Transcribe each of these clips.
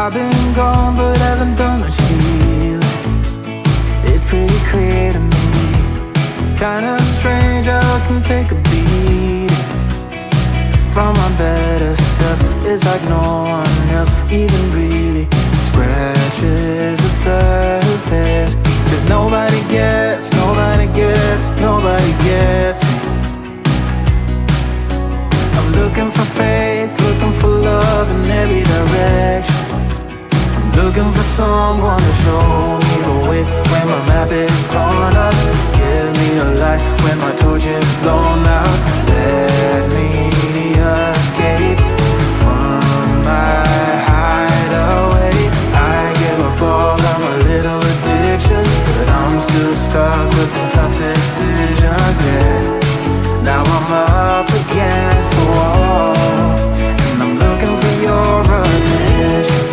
I've been gone but haven't done much healing. It's pretty clear to me, kinda strange how I can take a beating from my better self. It's like no one else even really scratches the surface. Cause nobody gets, nobody gets, nobody gets me. I'm looking for faith, looking for love in every direction. I'm looking for someone to show me the way when my map is torn up. Give me a light when my torch is blown out. Let me escape from my hideaway. I give up all of my little addictions, but I'm still stuck with some tough decisions, yeah. Now I'm up against the wall, and I'm looking for your attention.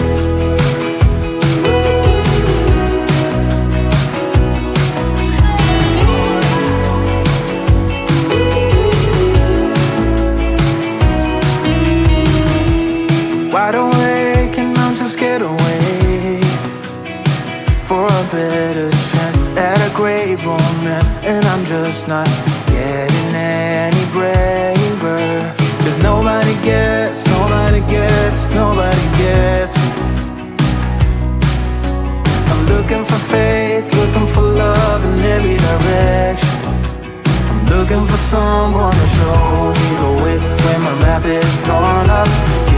Wide awake and I'm too scared away for a better chance at a great romance, and I'm just not getting any braver. Cause nobody gets, nobody gets, nobody gets me. I'm looking for faith, looking for love in every direction. I'm looking for someone to show me the way when my map is torn up.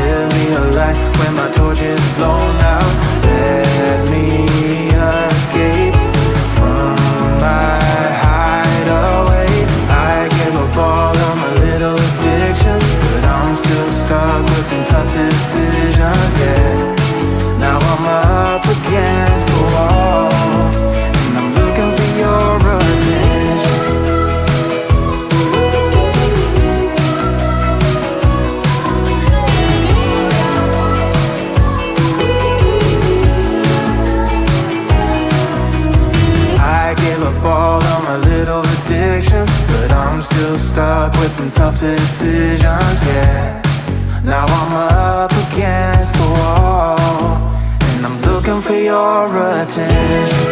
Give me a light when my torch is blown out. Let me escape from my hideaway. I give up all of my little addictions, but I'm still stuck with some tough decisions, yeah. Now I'm up against the wall, and I'm looking for your attention. I give up all of my little addictions, but I'm still stuck with some tough decisions, yeah. Now I'm up against the wall, and I'm looking for your attention.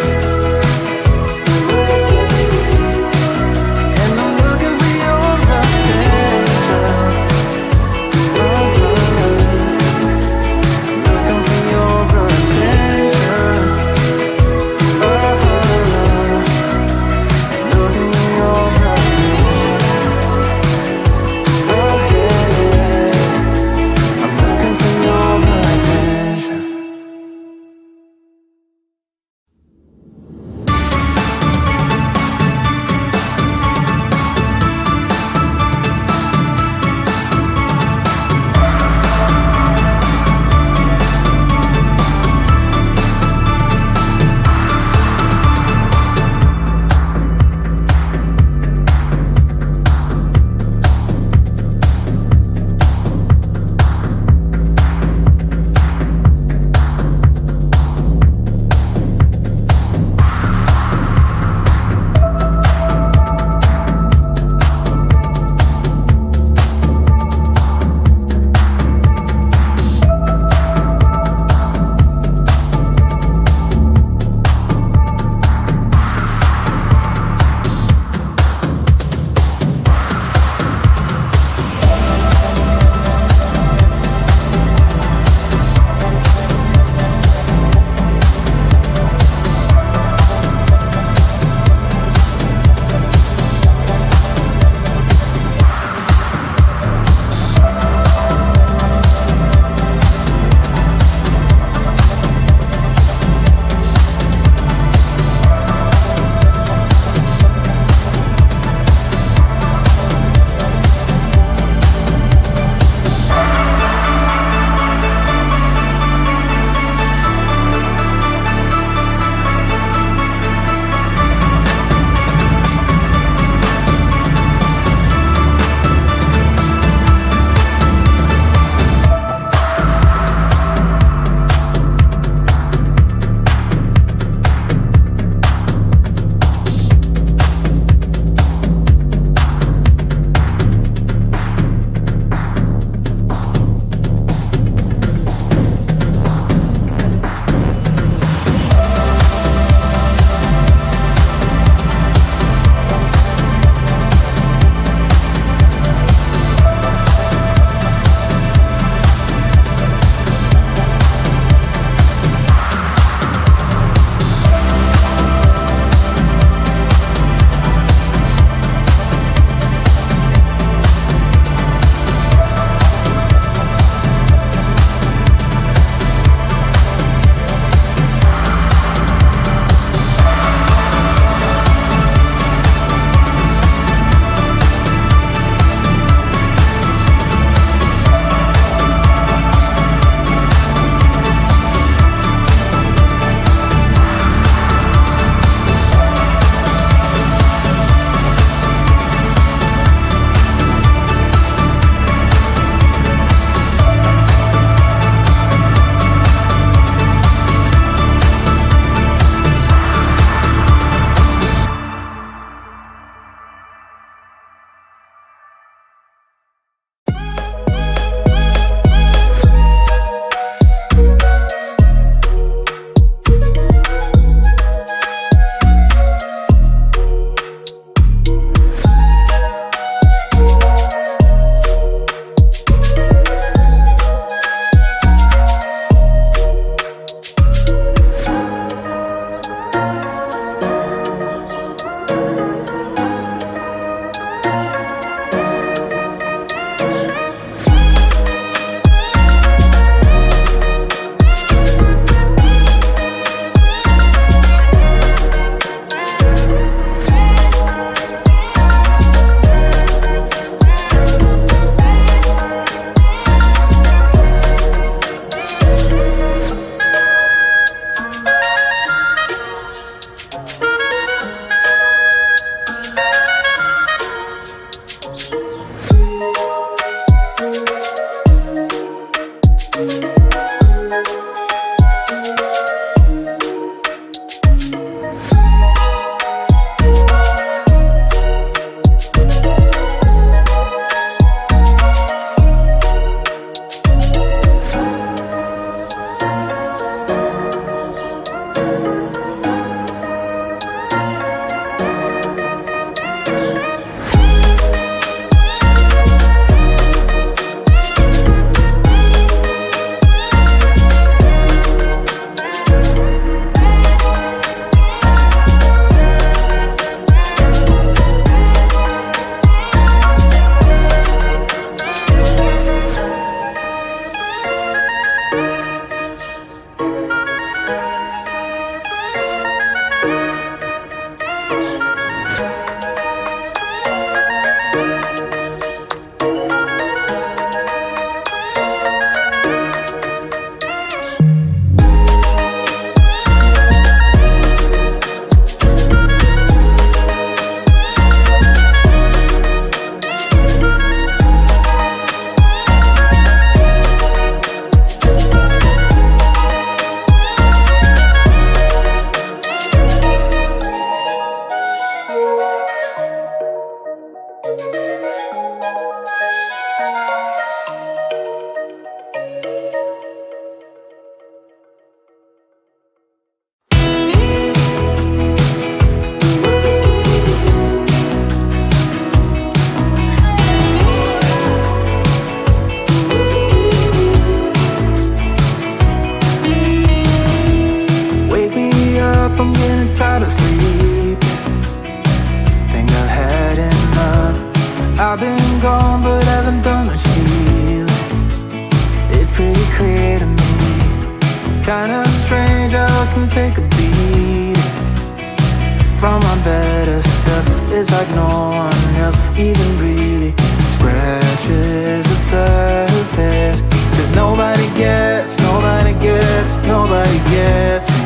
tired of sleeping. Think I've had enough. I've been gone but haven't done much healing. It's pretty clear to me, kinda strange how I can take a beating from my better self. It's like no one else even really scratches the surface. 'Cause nobody gets me.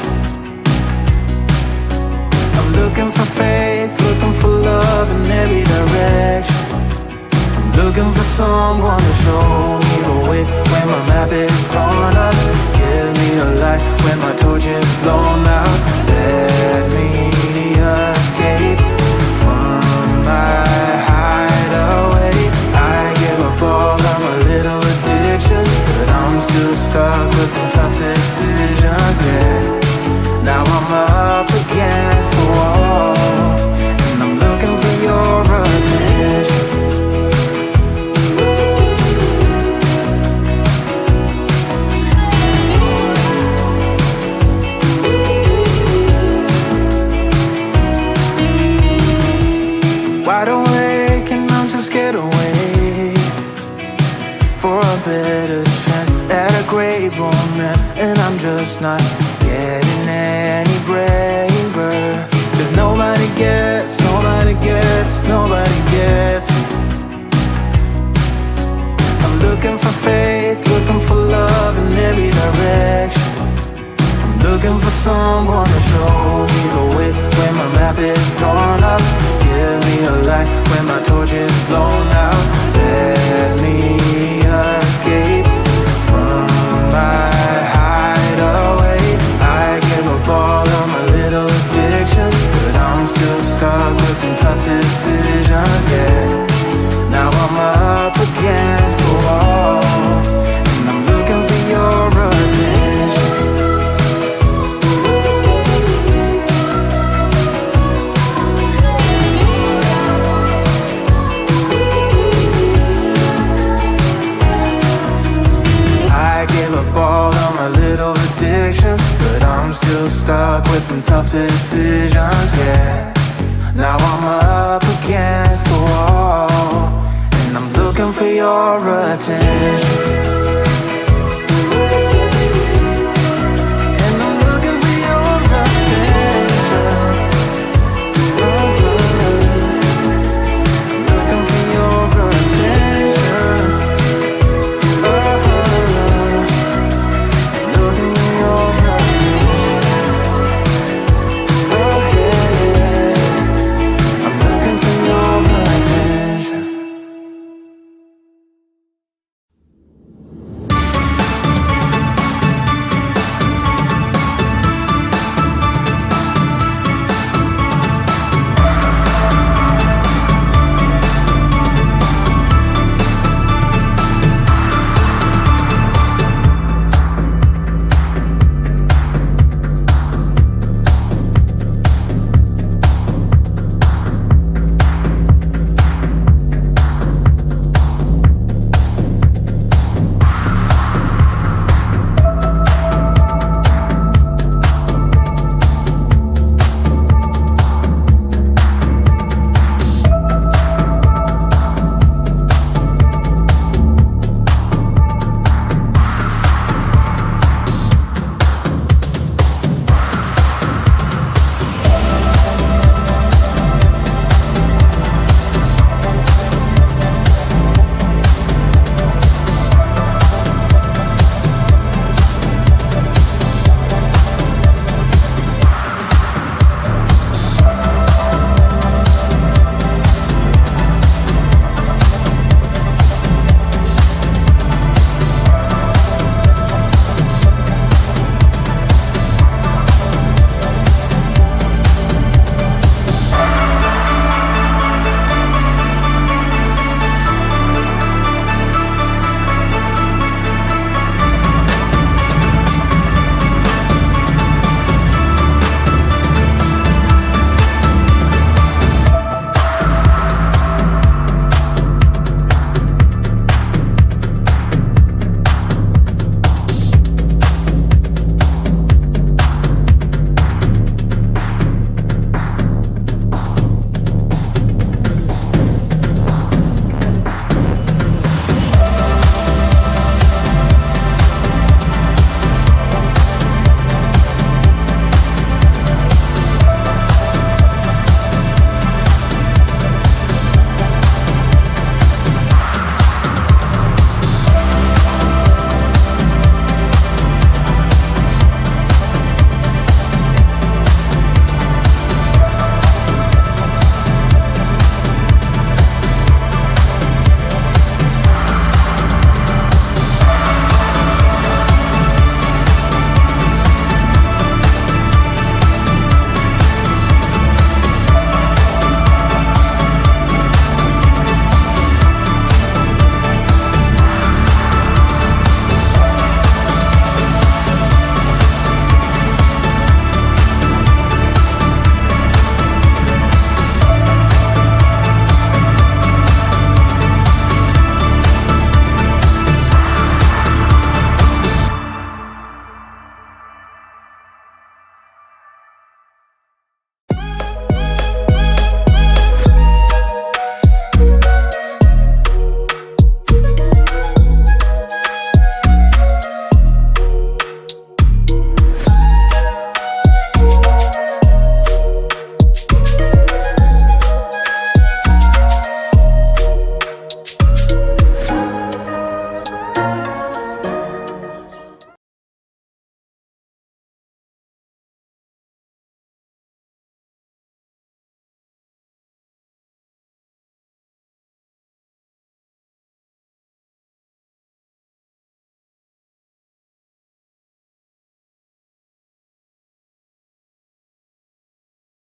I'm looking for faith, looking for love in every direction. I'm looking for someone to show me the way when my map is torn up. Give me a light when my torch is blown out. Let me escape from my hideaway. I give up all of my little addictions, but I'm still stuck with some tough decisions, yeah. Now I'm up against the wall, and I'm looking for your attention. Wide awake and I'm too scared to wait for a better chance at a great romance, and I'm just not getting any braver. 'Cause nobody gets me. I'm looking for faith, looking for love in every direction. I'm looking for someone to show me the way when my map is torn up. Give me a light when my torch is blown out. Let me escape from my hideaway. I give up all of my little addictions, but I'm still stuck with some tough decisions, yeah. Now I'm up against the wall, and I'm looking for your attention. I give up all of my little addictions, but I'm still stuck with some tough decisions, yeah. Now I'm up against the wall, and I'm looking for your attention.